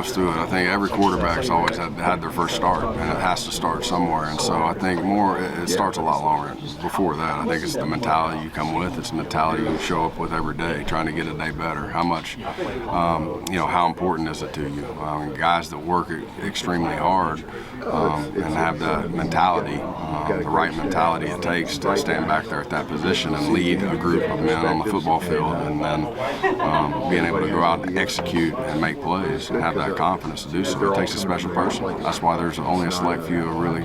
goes through it. I think every quarterback's always had their first start, and it has to start somewhere. And so I think it starts a lot longer before that. I think it's the mentality you come with. It's the mentality you show up with every day, trying to get a day better. How much, how important is it to you? Guys that work extremely hard and have that mentality, the right mentality it takes to stand back there at that position and lead a group of men on the football field, and then being able to go out and execute and make plays and have that confidence to do so. It takes a special person. That's why there's only a select few of really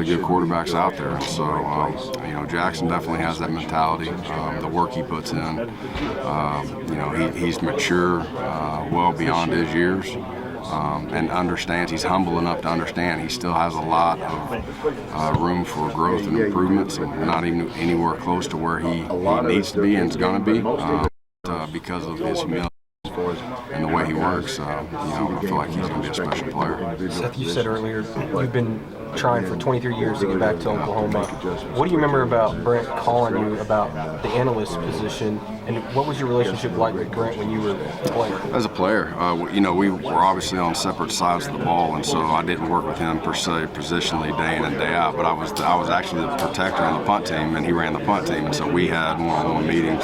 good quarterbacks out there. So, Jackson definitely has that mentality, the work he puts in. He's mature well beyond his years. And understands, he's humble enough to understand he still has a lot of room for growth and improvements, and not even anywhere close to where he needs to be and is going to be because of his humility and the way he works. I feel like he's going to be a special player. Seth, you said earlier you've been trying for 23 years to get back to Oklahoma. What do you remember about Brent calling you about the analyst position, and what was your relationship like with Brent when you were a player? As a player, we were obviously on separate sides of the ball, and so I didn't work with him per se positionally day in and day out, but I was actually the protector on the punt team, and he ran the punt team, and so we had one-on-one meetings,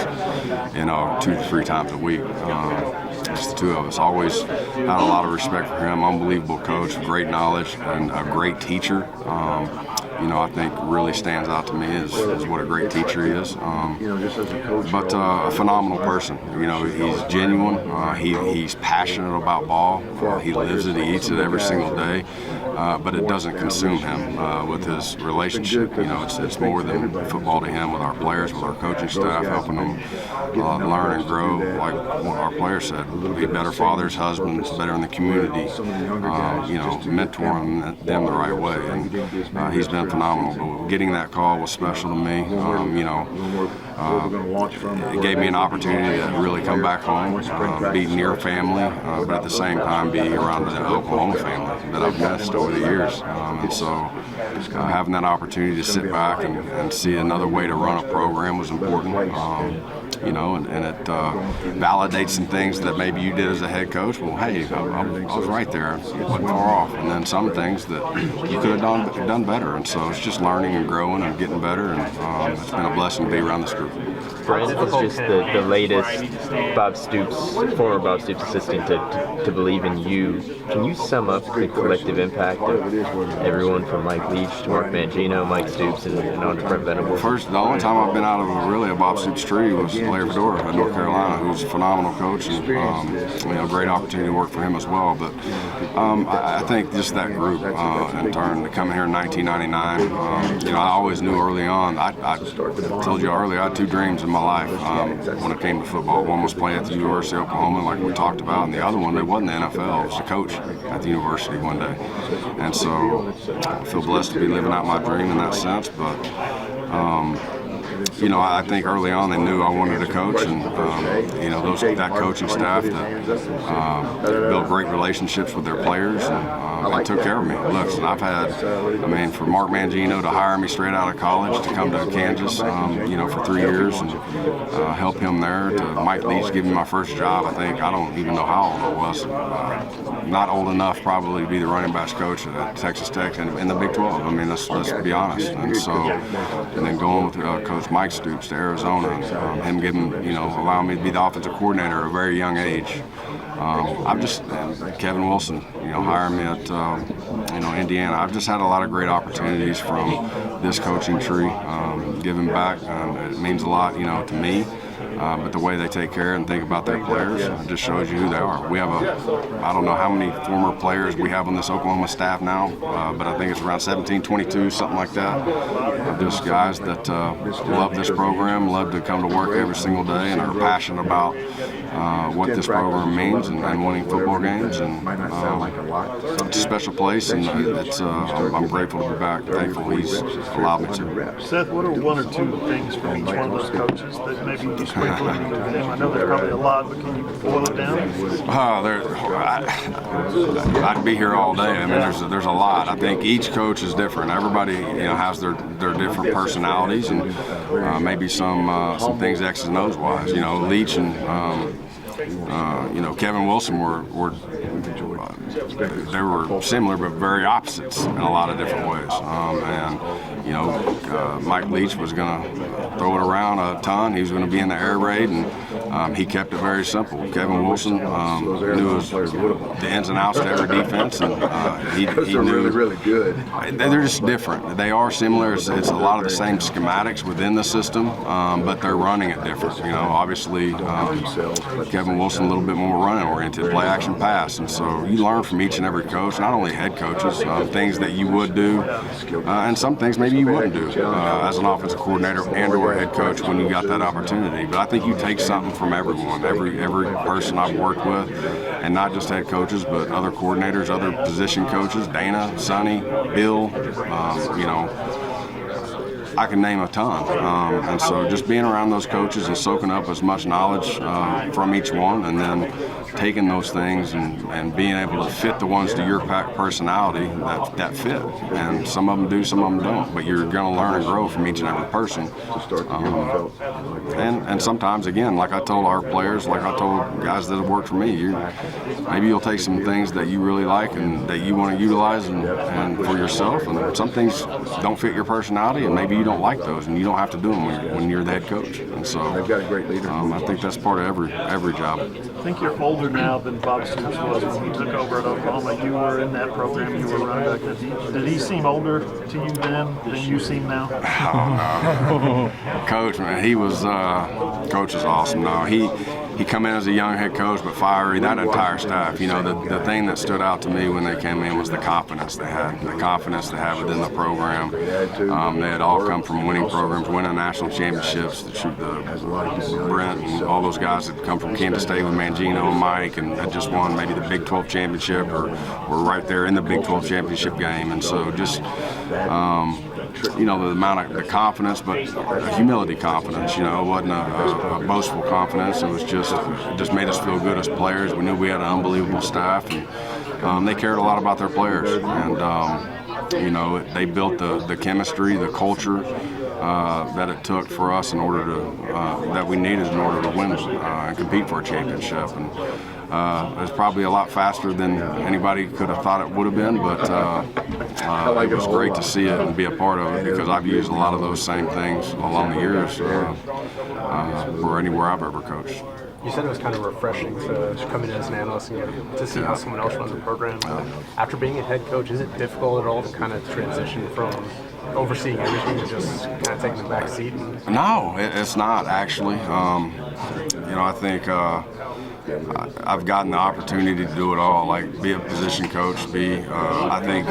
2 to 3 times a week. Just the two of us. Always had a lot of respect for him. Unbelievable coach, great knowledge, and a great teacher. I think really stands out to me is what a great teacher he is. But a phenomenal person. He's genuine. He's passionate about ball. He lives it. He eats it every single day. But it doesn't consume him with his relationship. It's more than football to him with our players, with our coaching staff, helping them learn and grow. Like what our players said, be better fathers, husbands, better in the community. Mentoring them the right way. And he's been phenomenal. But getting that call was special to me. It gave me an opportunity to really come back home, be near family, but at the same time be around the Oklahoma family that I've missed over the years. And so having that opportunity to sit back and see another way to run a program was important. And it validates some things that maybe you did as a head coach. Well, hey, I was right there. You wasn't far off. And then some things that you could have done better. And so it's just learning and growing and getting better. And it's been a blessing to be around this group. Brent is just the latest former Bob Stoops assistant to believe in you. Can you sum up the collective impact of everyone from Mike Leach to Mark Mangino, Mike Stoops, and on to Brent Venables? The only time I've been out of a Bob Stoops tree was Larry Fedora at North Carolina, who's a phenomenal coach, and great opportunity to work for him as well. But I think just that group, in turn, to come here in 1999, I always knew early on. I told you earlier, I had 2 dreams in my life when it came to football. One was playing at the University of Oklahoma, like we talked about, and the other one, it wasn't the NFL. It was to coach at the university one day. And so I feel blessed to be living out my dream in that sense. But I think early on they knew I wanted to coach, and that coaching staff that built great relationships with their players and took care of me. Look, and I've had, for Mark Mangino to hire me straight out of college to come to Kansas, for 3 years and help him there. To Mike Leach give me my first job. I don't even know how old I was. Not old enough probably to be the running backs coach at Texas Tech and in the Big 12. Let's be honest. And then going with Coach Mike Stoops to Arizona, him allowing me to be the offensive coordinator at a very young age. Kevin Wilson, hiring me at Indiana. I've just had a lot of great opportunities from this coaching tree, giving back. It means a lot, to me. But the way they take care and think about their players just shows you who they are. We have I don't know how many former players we have on this Oklahoma staff now, but I think it's around 17, 22, something like that. Just guys that love this program, love to come to work every single day, and are passionate about what this program means and winning football games. And it's a special place, and I'm grateful to be back. Thankful he's allowed me to. Seth, what are 1 or 2 things from each one of those coaches that maybe you sprinkle into them? I know there's probably a lot, but can you boil it down? I'd be here all day. There's a lot. I think each coach is different. Everybody, has their different personalities and maybe some things X's and O's wise. Leach and Kevin Wilson were they were similar but very opposites in a lot of different ways. Mike Leach was going to throw it around a ton. He was going to be in the air raid, and he kept it very simple. Kevin Wilson knew the ins and outs to every defense, and he knew really good. They're just different. They are similar. It's a lot of the same schematics within the system, but they're running it different. Obviously, Kevin Wilson a little bit more running oriented, play action pass, and so you learn from each and every coach, not only head coaches, things that you would do, and some things maybe you wouldn't do as an offensive coordinator and/or head coach when you got that opportunity. But I think you take something from everyone, every person I've worked with, and not just head coaches, but other coordinators, other position coaches, Dana, Sonny, Bill, I can name a ton. And so just being around those coaches and soaking up as much knowledge from each one, and then taking those things and being able to fit the ones to your personality that fit. And some of them do, some of them don't. But you're going to learn and grow from each and every person. And sometimes, again, like I told our players, like I told guys that have worked for me, maybe you'll take some things that you really like and that you want to utilize and for yourself. And some things don't fit your personality, and maybe you don't like those, and you don't have to do them when you're the head coach. And so they've got a great leader. I think that's part of every job. I think you're older now than Bob Stoops was when he took over at Oklahoma. You were in that program. You were running back. Did he seem older to you then than you seem now? Oh, no. Coach, man, he was Coach is awesome. No, he come in as a young head coach, but fiery. That entire staff. The thing that stood out to me when they came in was the confidence they had. The confidence they had within the program. They had all come from winning programs, winning national championships. Brent and all those guys that come from Kansas State with Mangino and Mike, and had just won maybe the Big 12 championship, or were right there in the Big 12 championship game. And so just the amount of the confidence, but a humility confidence. It wasn't a boastful confidence. It just made us feel good as players. We knew we had an unbelievable staff, and they cared a lot about their players. And they built the chemistry, the culture that it took for us in order to that we needed in order to win and compete for a championship. And it was probably a lot faster than anybody could have thought it would have been, but it was great to see it and be a part of it, because I've used a lot of those same things along the years for anywhere I've ever coached. You said it was kind of refreshing to come in as an analyst and to see how someone else runs the program. After being a head coach, is it difficult at all to kind of transition from overseeing everything to just kind of taking the back seat? No, it's not actually. I think I've gotten the opportunity to do it all, like be a position coach, I think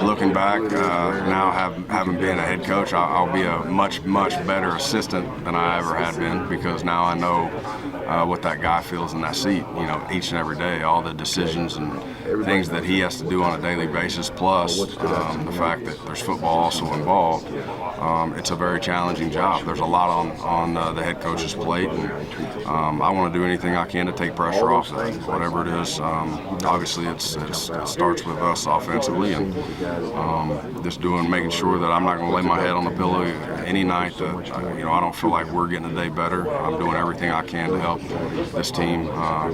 looking back now, having been a head coach, I'll be a much better assistant than I ever had been, because now I know what that guy feels in that seat, each and every day, all the decisions and things that he has to do on a daily basis, plus the fact that there's football also involved. It's a very challenging job. There's a lot on the head coach's plate, and I want to do anything I can to take pressure off that, whatever it is. Obviously, it starts with us offensively, and just making sure that I'm not going to lay my head on the pillow any night that I don't feel like we're getting a day better. I'm doing everything I can to help this team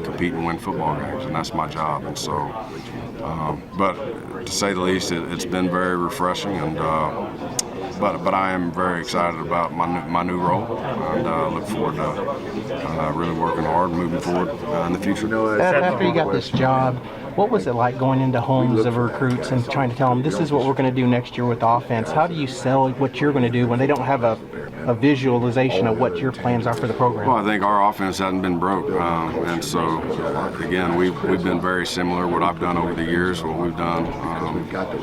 compete and win football games, and that's my job. And so, but to say the least, it's been very refreshing, and but I am very excited about my new role, and look forward to really working hard and moving forward in the future. After you got this job, what was it like going into homes of recruits and trying to tell them this is what we're going to do next year with offense? How do you sell what you're going to do when they don't have a visualization of what your plans are for the program? Well, I think our offense hasn't been broke, and so again, we've been very similar. What I've done over the years, what we've done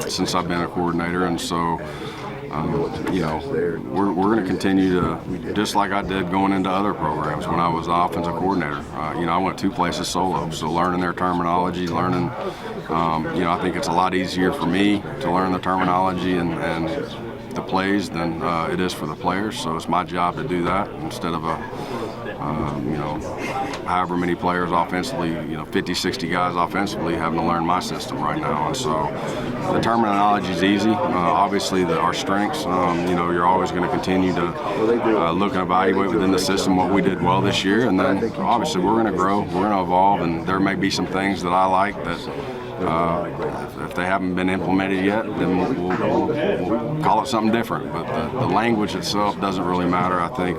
since I've been a coordinator, and so. We're going to continue to, just like I did going into other programs when I was the offensive coordinator. I went 2 places solo, so learning their terminology, I think it's a lot easier for me to learn the terminology and the plays than it is for the players. So it's my job to do that instead of you know, however many players offensively, 50, 60 guys offensively having to learn my system right now. And so the terminology is easy. Obviously, our strengths, you're always going to continue to look and evaluate within the system what we did well this year. And then obviously we're going to grow, we're going to evolve, and there may be some things that I like that if they haven't been implemented yet, then we'll call it something different. But the language itself doesn't really matter. I think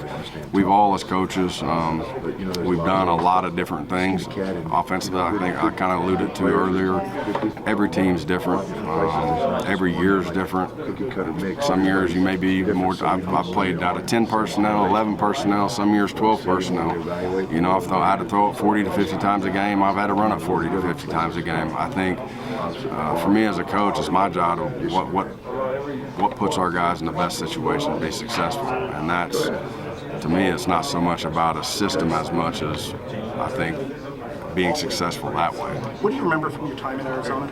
we've all, as coaches, we've done a lot of different things. Offensively, I think I kind of alluded to earlier, every team's different. Every year's different. Some years you may be more, I've played out of 10 personnel, 11 personnel, some years 12 personnel. If I had to throw it 40 to 50 times a game, I've had to run it 40 to 50 times a game. I think for me as a coach, it's my job to what puts our guys in the best situation to be successful. And that's, to me, it's not so much about a system as much as I think being successful that way. What do you remember from your time in Arizona?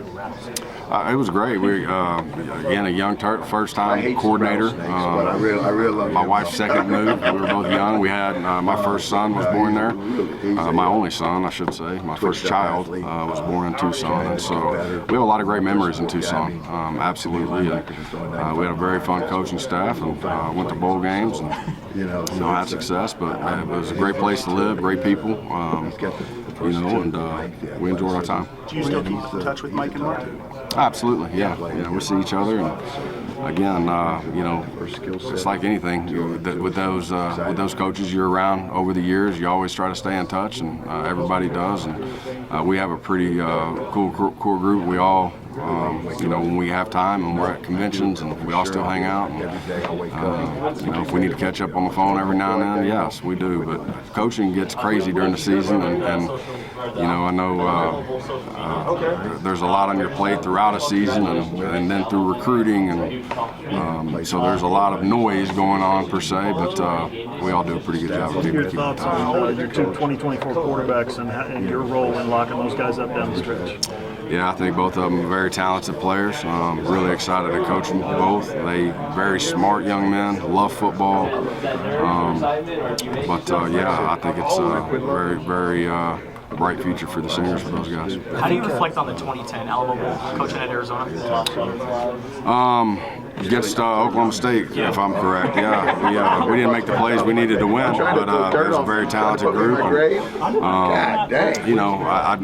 It was great. We again, a young first-time coordinator. My wife's second move. We were both young. We had my first son was born there. My only son, I should say. My first child was born in Tucson, and so we have a lot of great memories in Tucson. Absolutely. And, we had a very fun coaching staff, and went to bowl games and had success. But it was a great place to live. Great people. And we enjoyed our time. Do you still keep in touch with Mike and Mark? Absolutely, yeah. We see each other, and again, it's like anything. With those coaches you're around over the years, you always try to stay in touch, and everybody does. And we have a pretty cool core group. We all, when we have time and we're at conventions, and we all still hang out. And, if we need to catch up on the phone every now and then, yes, we do. But coaching gets crazy during the season, and I know there's a lot on your plate throughout a season, and then through recruiting, and so there's a lot of noise going on per se, but we all do a pretty good job of keeping Your thoughts on your two 2024 quarterbacks and your role in locking those guys up down the stretch? Yeah, I think both of them are very talented players. Really excited to coach them both. They very smart young men, love football. I think it's a very, very bright future for the seniors for those guys. How do you reflect on the 2010 Alamo Bowl, coaching at Arizona? Against Oklahoma State, if I'm correct. Yeah, we didn't make the plays we needed to win, but there's a very talented group. And,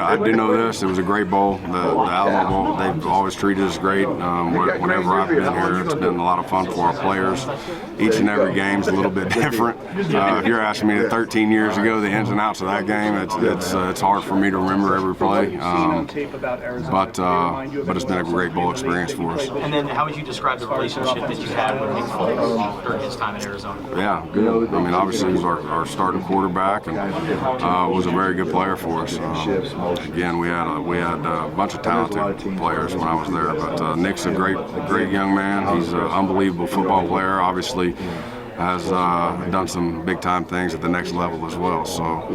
I do know this. It was a great bowl, the Alamo Bowl. They've always treated us great. Whenever I've been here, it's been a lot of fun for our players. Each and every game's a little bit different. If you're asking me 13 years ago, the ins and outs of that game, it's hard for me to remember every play. But it's been a great bowl experience for us. And then how would you describe the relationship that you had with Nick Foles during his time in Arizona? Yeah, good. I mean, obviously he was our starting quarterback, and was a very good player for us. Again, we had a bunch of talented players when I was there, but Nick's a great young man. He's an unbelievable football player. Obviously, has done some big time things at the next level as well. So,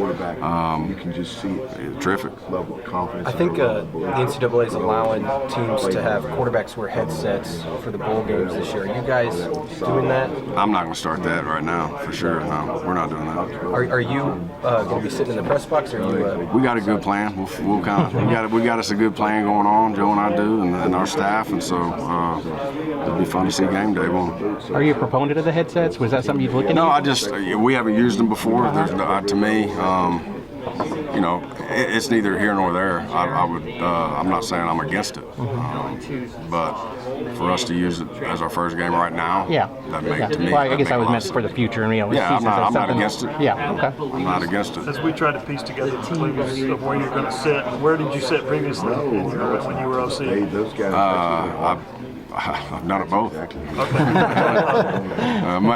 you can just see terrific. I think the NCAA is allowing teams to have quarterbacks wear headsets for the bowl games this year. Are you guys doing that? I'm not going to start that right now, for sure. No, we're not doing that. Are you going to be sitting in the press box? Or are you? We got a good plan. We got us a good plan going on. Joe and I do, and our staff, and so it'll be fun to see game day. Are you a proponent of the headsets? Was that something you'd look into? No, we haven't used them before. There's to me, it's neither here nor there. I'm not saying I'm against it, but for us to use it as our first game right now, that makes to me. Well, I guess I was meant for the future, and I'm not against it. Yeah, okay. I'm not against it. As we try to piece together the clues of where you're going to sit, where did you sit previously when you were OC? I've done it both.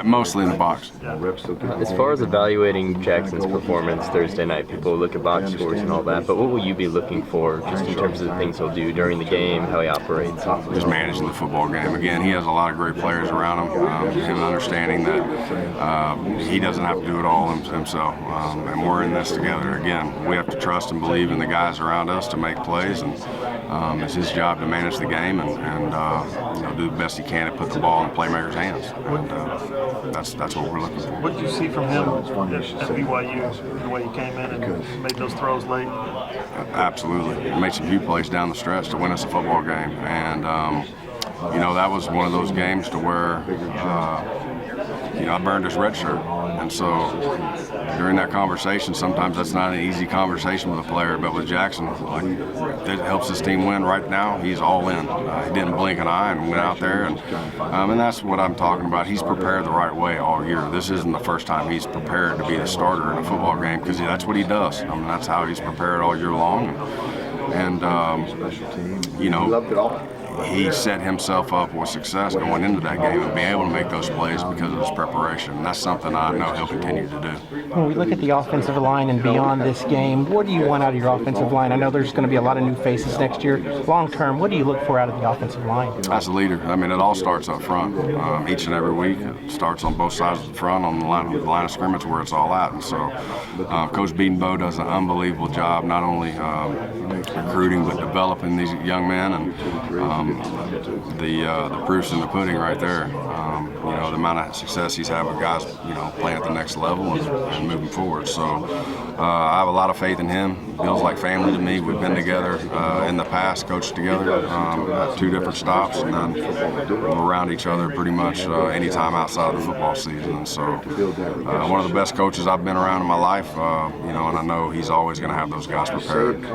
Mostly in the box. As far as evaluating Jackson's performance Thursday night, people look at box scores and all that, but what will you be looking for just in terms of the things he'll do during the game, how he operates? Just managing the football game. Again, he has a lot of great players around him, him understanding that he doesn't have to do it all himself, and we're in this together. Again, we have to trust and believe in the guys around us to make plays, and it's his job to manage the game and do the best he can to put the ball in the playmaker's hands. And that's what we're looking for. What did you see from him at BYU, the way he came in and made those throws late? Absolutely. He made some huge plays down the stretch to win us a football game. And, that was one of those games to where, I burned his red shirt. And so during that conversation, sometimes that's not an easy conversation with a player, but with Jackson, that helps his team win. Right now, he's all in. He didn't blink an eye and went out there, and that's what I'm talking about. He's prepared the right way all year. This isn't the first time he's prepared to be the starter in a football game, because that's what he does. That's how he's prepared all year long. And loved it all. He set himself up with success going into that game and being able to make those plays because of his preparation. And that's something I know he'll continue to do. When we look at the offensive line and beyond this game, what do you want out of your offensive line? I know there's going to be a lot of new faces next year. Long term, what do you look for out of the offensive line? As a leader, it all starts up front. Each and every week, it starts on both sides of the front, on the line of scrimmage where it's all at. And so Coach Beadenbow does an unbelievable job, not only recruiting but developing these young men, and the proof's in the pudding right there. The amount of success he's had with guys, playing at the next level and moving forward. So I have a lot of faith in him. Feels like family to me. We've been together in the past, coached together at 2 different stops, and then we're around each other pretty much any time outside of the football season. And so one of the best coaches I've been around in my life, and I know he's always going to have those guys prepared.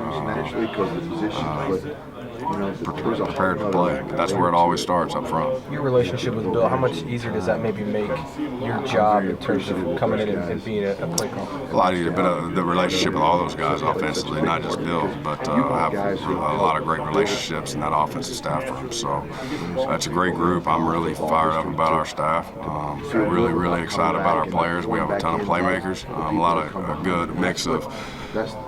Prepared to play. That's where it always starts, up front. Your relationship with Bill, how much easier does that maybe make your job in terms of coming in and being a play caller? A lot easier, but the relationship with all those guys offensively, not just Bill, but I have a lot of great relationships in that offensive staff room. So that's a great group. I'm really fired up about our staff. Really, really excited about our players. We have a ton of playmakers, a lot of a good mix of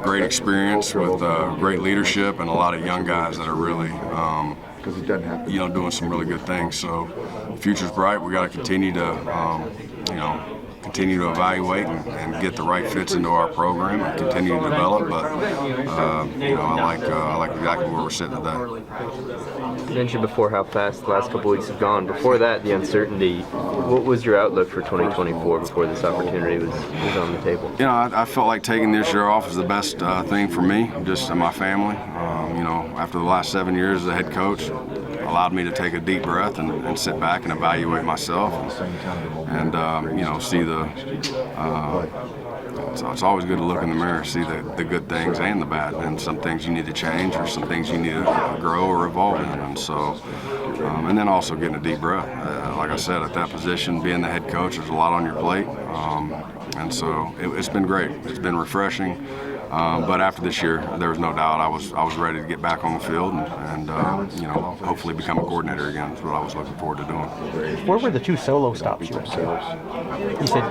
great experience with great leadership and a lot of young guys that are really, doing some really good things. So the future's bright. We got to continue to, continue to evaluate and get the right fits into our program and continue to develop. But I like exactly where we're sitting today. You mentioned before how fast the last couple weeks have gone. Before that, the uncertainty. What was your outlook for 2024 before this opportunity was on the table? I felt like taking this year off is the best thing for me, just and my family. After the last 7 years as a head coach, allowed me to take a deep breath and sit back and evaluate myself and see the it's always good to look in the mirror, see the good things and the bad, and some things you need to change or some things you need to grow or evolve in. And so and then also getting a deep breath. Like I said, at that position, being the head coach, there's a lot on your plate, and so it's been great. It's been refreshing. But after this year, there was no doubt I was ready to get back on the field and hopefully become a coordinator again. That's what I was looking forward to doing. Where were the 2 solo stops you were? You said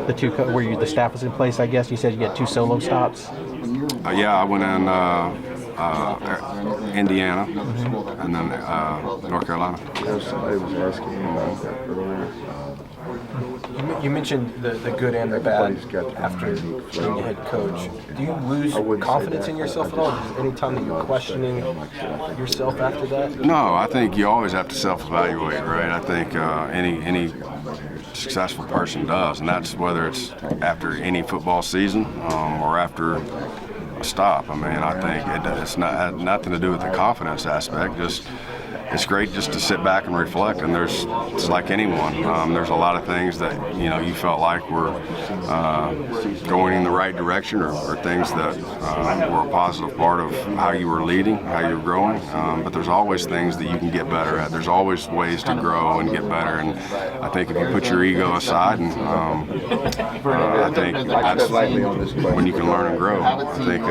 the 2 where the staff was in place. I guess you said you had 2 solo stops. I went in Indiana and then North Carolina. Somebody was asking me about that earlier. You mentioned the good and the bad after being a head coach. Do you lose confidence in yourself at all? Is there any time that you're questioning yourself after that? No, I think you always have to self-evaluate, right? I think any successful person does, and that's whether it's after any football season or after a stop. I think it's not nothing to do with the confidence aspect. It's great just to sit back and reflect, and it's like anyone. There's a lot of things that you felt like were going in the right direction, or things that were a positive part of how you were leading, how you were growing. But there's always things that you can get better at. There's always ways to grow and get better. And I think if you put your ego aside, and I think that's when you can learn and grow. I think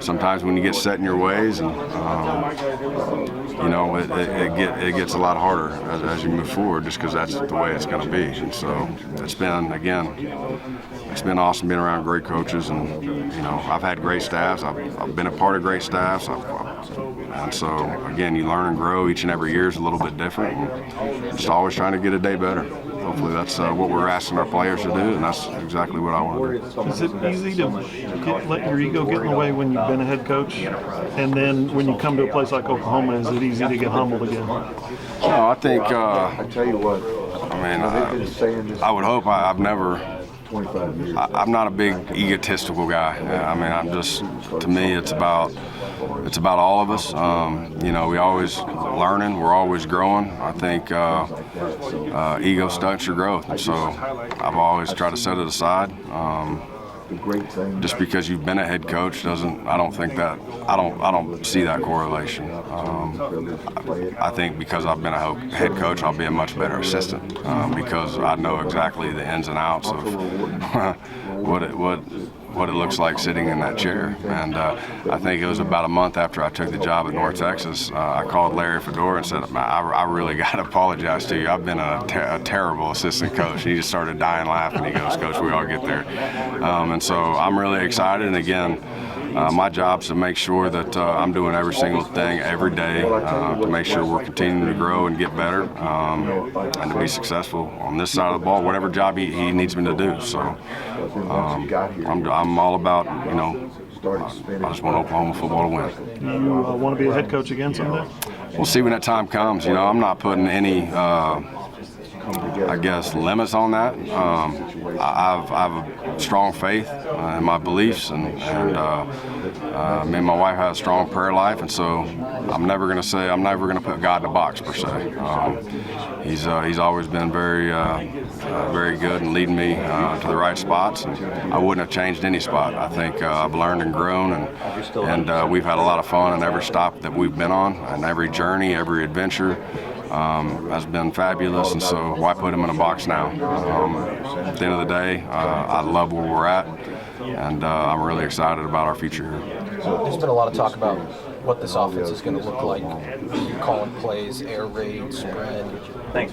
sometimes when you get set in your ways and it gets a lot harder as you move forward, just because that's the way it's going to be. And so it's been awesome being around great coaches, and I've had great staffs. I've been a part of great staffs, and so again, you learn and grow. Each and every year is a little bit different, and just always trying to get a day better. hopefully that's what we're asking our players to do, and that's exactly what I want to do. Is it easy to let your ego get in the way when you've been a head coach, and then when you come to a place like Oklahoma, is it easy to get humbled again? No, I think. I tell you what. I would hope. I've never. I'm not a big egotistical guy. I mean, I'm just. To me, it's about all of us. We always learning. We're always growing. I think ego stunts your growth, and so I've always tried to set it aside. Just because you've been a head coach doesn't. I don't see that correlation. I think because I've been a head coach, I'll be a much better assistant because I know exactly the ins and outs of what it looks like sitting in that chair. And I think it was about a month after I took the job at North Texas, I called Larry Fedora and said, I really got to apologize to you. I've been a terrible assistant coach. And he just started dying laughing. He goes, Coach, we all get there. And so I'm really excited. And again, my job is to make sure that I'm doing every single thing every day to make sure we're continuing to grow and get better and to be successful on this side of the ball, whatever job he needs me to do. So I'm all about, I just want Oklahoma football to win. You want to be a head coach again someday? We'll see when that time comes. I'm not putting any limits on that. I have a strong faith in my beliefs, and me and my wife have a strong prayer life, and so I'm never going to put God in a box per se. He's always been very good and leading me to the right spots, and I wouldn't have changed any spot. I think I've learned and grown, and we've had a lot of fun in every stop that we've been on, and every journey, every adventure. Has been fabulous, and so why put him in a box now? At the end of the day, I love where we're at, and I'm really excited about our future here. There's been a lot of talk about what this offense is going to look like. Calling plays, air raid, spread.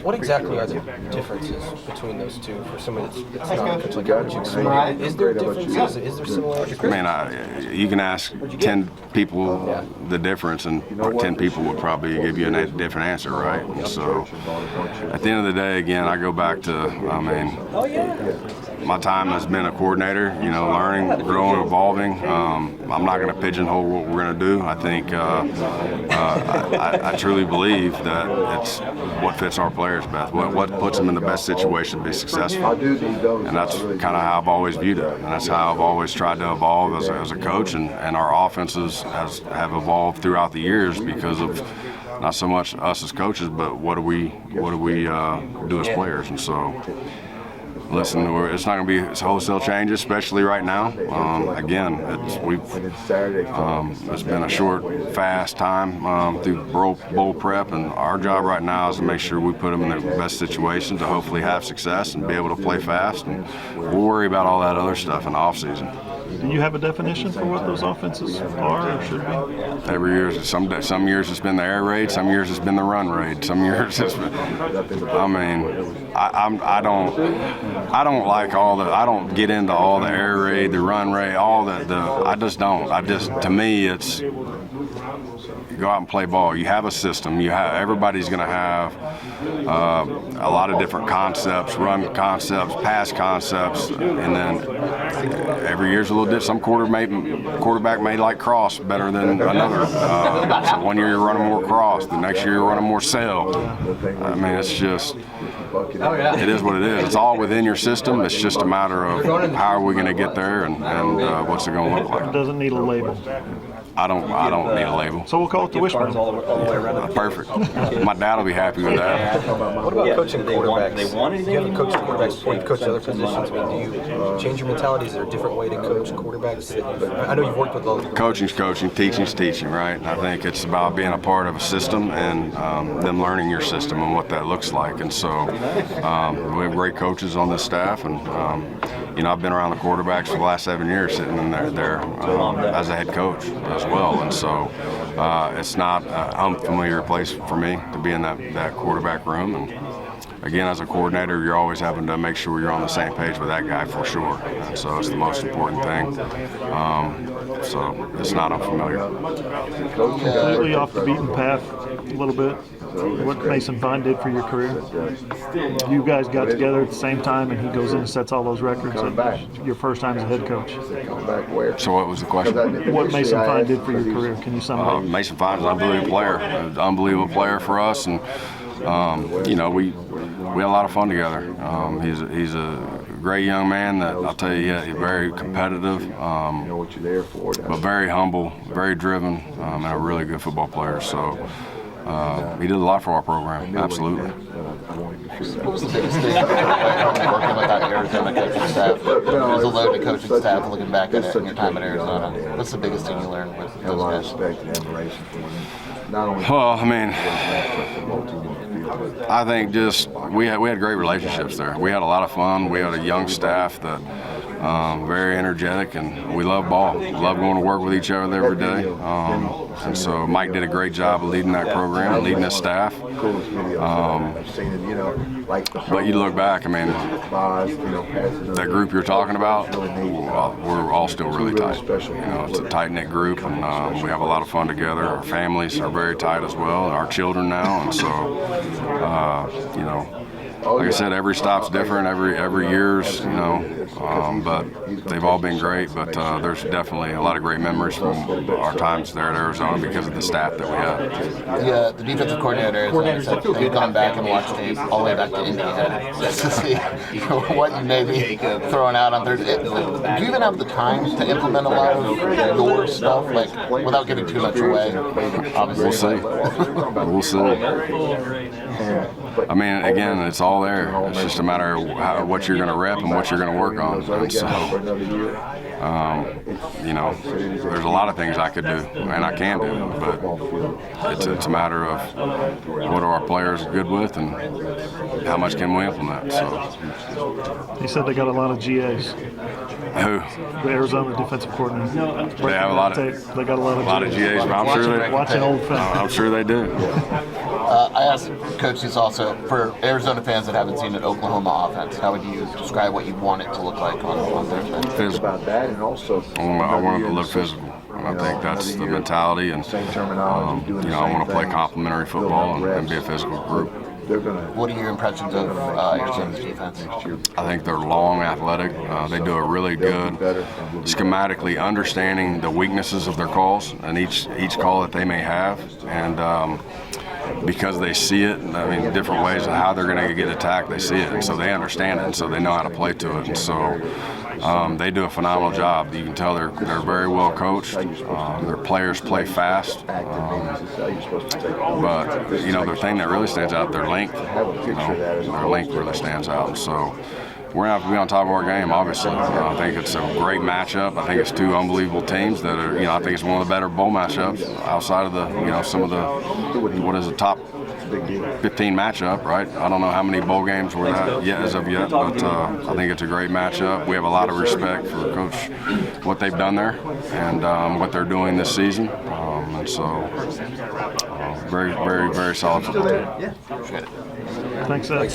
What exactly are the differences between those two for somebody that's not a coach like what you explained? Is there differences? Is there similarities? I mean, you can ask 10 people the difference, and 10 people would probably give you a different answer, right? So, at the end of the day, again, I go back to, my time has been a coordinator, learning, growing, evolving. I'm not going to pigeonhole what we're going to do. I think I truly believe that it's what fits our players best, what puts them in the best situation to be successful. And that's kind of how I've always viewed it. And that's how I've always tried to evolve as a coach. And our offenses have evolved throughout the years because of not so much us as coaches, but what do we do as players. And so, listen, it's not going to be wholesale changes, especially right now. Again, it's been a short, fast time through bowl prep, and our job right now is to make sure we put them in the best situation to hopefully have success and be able to play fast. And we'll worry about all that other stuff in the off season. Do you have a definition for what those offenses are or should be? Every year, some years it's been the air raid, some years it's been the run raid, some years it's been. I don't get into all the air raid, the run raid, all that. I just don't. To me, it's you go out and play ball. You have a system. Everybody's going to have a lot of different concepts, run concepts, pass concepts, and then every year's a little different. Some quarterback may like cross better than another. So one year you're running more cross, the next year you're running more sail. I mean, it's just. It is what it is. It's all within your system. It's just a matter of how are we going to get there and what's it going to look like. It doesn't need a label. I don't need a label. So we'll call it the wishbone. Perfect. My dad will be happy with that. What about coaching quarterbacks? You haven't coached quarterbacks before you've coached other positions. Do you change your mentality? Is there a different way to coach quarterbacks? I know you've worked with those. Coaching's coaching, teaching's teaching, right? And I think it's about being a part of a system and them learning your system and what that looks like. And so we have great coaches on this staff, and I've been around the quarterbacks for the last 7 years, sitting in there as a head coach as well. And so it's not an unfamiliar place for me to be in that quarterback room. And again, as a coordinator, you're always having to make sure you're on the same page with that guy for sure. And so it's the most important thing. So it's not unfamiliar. Completely off the beaten path a little bit. What Mason Fine did for your career? You guys got together at the same time, and he goes in and sets all those records. Your first time as a head coach. So what was the question? What Mason Fine did for your career? Can you sum it up? Mason Fine's an unbelievable player for us, and you know, we had a lot of fun together. He's a great young man that I'll tell you, he's very competitive, but very humble, very driven, and a really good football player. So he did a lot for our program, absolutely. What was the biggest thing working with that Arizona coaching staff? It was a loaded coaching staff. Looking back at it in your time at Arizona, what's the biggest thing you learned with those guys? Well, I mean, I think just we had great relationships there. We had a lot of fun. We had a young staff that very energetic, and we love ball. We love going to work with each other every day. And so Mike did a great job of leading that program and leading his staff. But you look back, I mean, that group you're talking about, we're all still really tight. You know, it's a tight-knit group, and we have a lot of fun together. Our families are very tight as well, and our children now, and so, you know, like I said, every stop's different, every year's, you know, but they've all been great. But there's definitely a lot of great memories from our times there at Arizona because of the staff that we had. Yeah, the defensive coordinator at Arizona said that you've gone back and watched tape all the way back to Indiana just to see what you may be throwing out on Thursday. Do you even have the time to implement a lot of your stuff, like without giving too much away? Obviously, we'll see. I mean, again, it's all there. It's just a matter of what you're going to rep and what you're going to work on. And so, you know, there's a lot of things I could do and I can do, but it's a matter of what are our players good with and how much can we implement. So, He said they got a lot of GAs. Who? The Arizona defensive coordinator. They have a lot of GAs. But I'm sure they watching old film. I'm sure they do. I asked Coach this also, for Arizona fans that haven't seen an Oklahoma offense, how would you describe what you want it to look like on Thursday? Physical. I want it to look physical. And I think that's the mentality. And, you know, I want to play complementary football and be a physical group. What are your impressions of Arizona's defense? I think they're long, athletic. They do a really good schematically understanding the weaknesses of their calls and each call that they may have. And because they see it, I mean, different ways of how they're going to get attacked, they see it, and so they understand it, and so they know how to play to it, and so they do a phenomenal job. You can tell they're very well coached. Their players play fast, but you know, the thing that really stands out, their length. You know, their length really stands out, and so we're going to have to be on top of our game, obviously. I think it's a great matchup. I think it's two unbelievable teams that are, you know, I think it's one of the better bowl matchups outside of the, you know, some of the, what is the top 15 matchup, right? I don't know how many bowl games we're at yet as of yet, but I think it's a great matchup. We have a lot of respect for Coach, what they've done there and what they're doing this season. And so, very, very, very solid football team. Thanks, Seth.